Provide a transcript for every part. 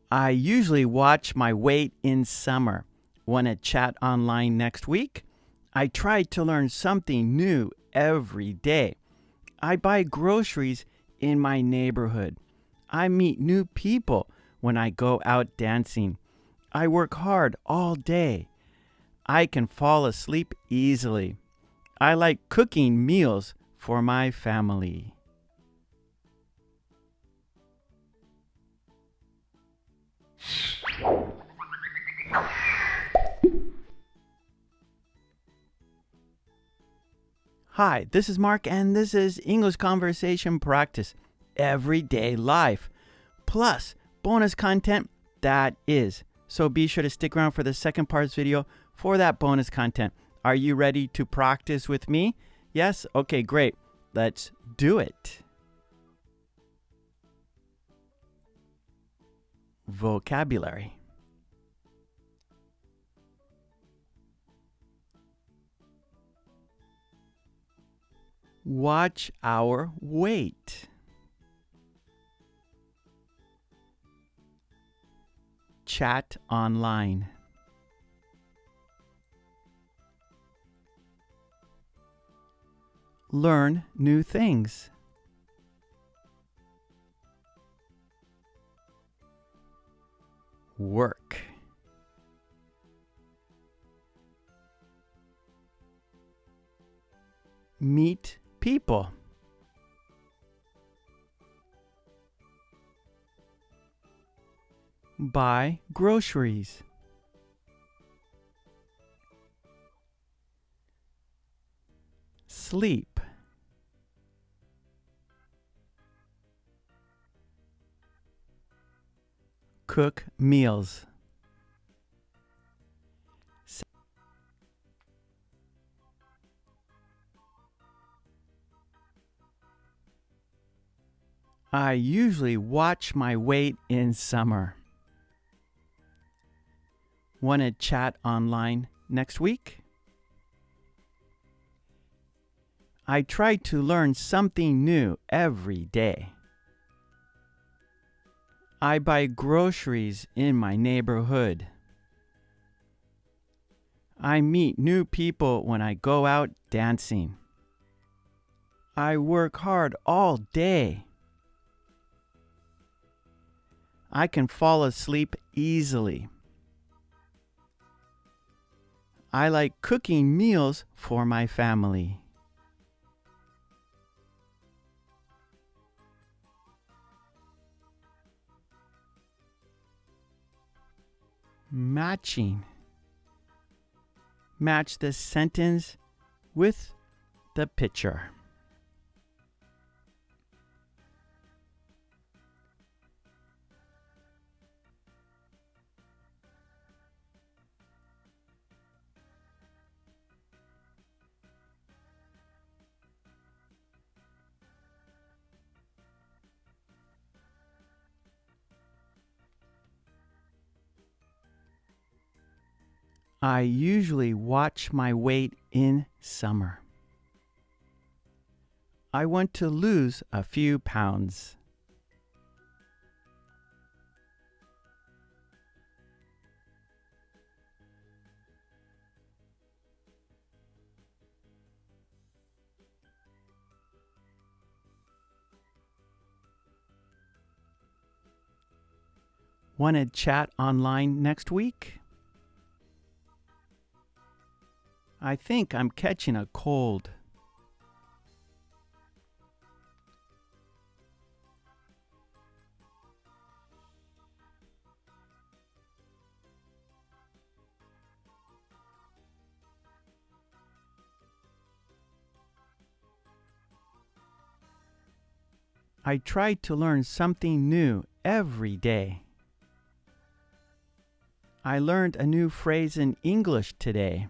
I usually watch my weight in summer. Want to chat online next week? I try to learn something new every day. I buy groceries in my neighborhood. I meet new people when I go out dancing. I work hard all day. I can fall asleep easily. I like cooking meals for my family. Hi, this is Mark, and this is English Conversation Practice Everyday Life, plus bonus content that is. So be sure to stick around for the second part of this video for that bonus content. Are you ready to practice with me? Yes? Okay, great. Let's do it. Vocabulary. Watch our weight. Chat online. Learn new things. Work. Meet people. Buy groceries. Sleep. Cook meals. I usually watch my weight in summer. Want to chat online next week? I try to learn something new every day. I buy groceries in my neighborhood. I meet new people when I go out dancing. I work hard all day. I can fall asleep easily. I like cooking meals for my family. Matching. Match the sentence with the picture. I usually watch my weight in summer. I want to lose a few pounds. Want to chat online next week? I think I'm catching a cold. I try to learn something new every day. I learned a new phrase in English today.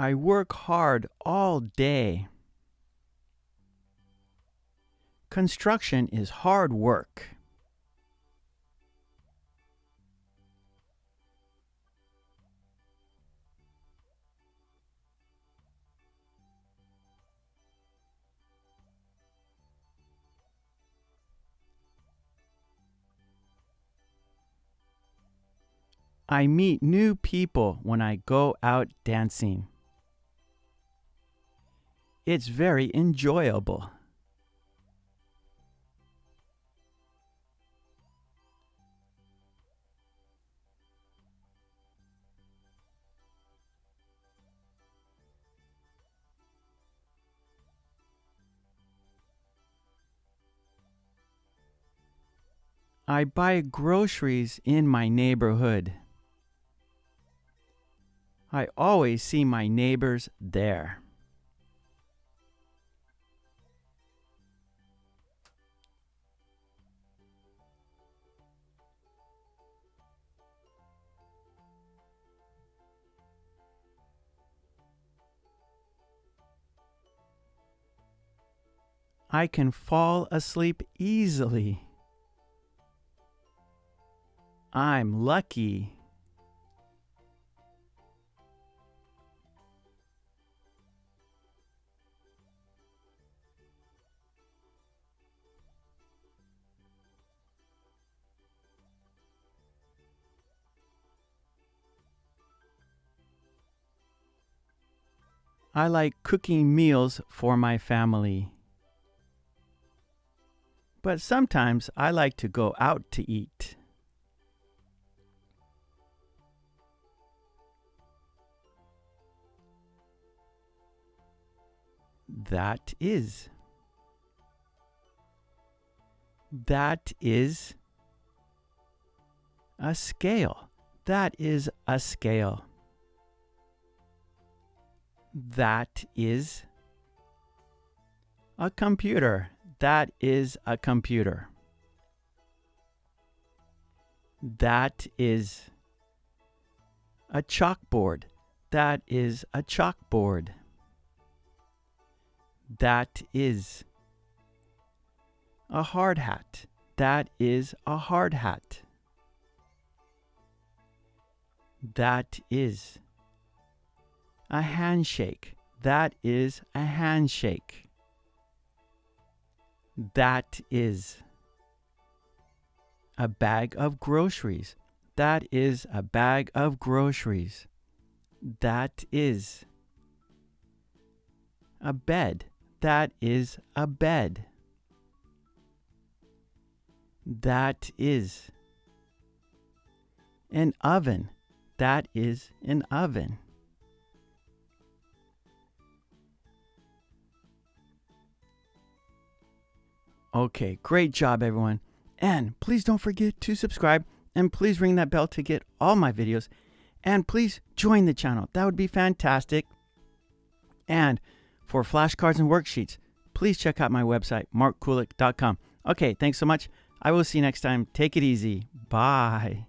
I work hard all day. Construction is hard work. I meet new people when I go out dancing. It's very enjoyable. I buy groceries in my neighborhood. I always see my neighbors there. I can fall asleep easily. I'm lucky. I like cooking meals for my family. But sometimes I like to go out to eat. That is. That is a scale. That is a scale. That is a computer. That is a computer. That is a chalkboard. That is a chalkboard. That is a hard hat. That is a hard hat. That is a handshake. That is a handshake. That is a bag of groceries. That is a bag of groceries. That is a bed. That is a bed. That is an oven. That is an oven. Okay, great job, everyone. And please don't forget to subscribe, and please ring that bell to get all my videos. And please join the channel. That would be fantastic. And for flashcards and worksheets, please check out my website, markkulek.com. Okay, thanks so much. I will see you next time. Take it easy. Bye.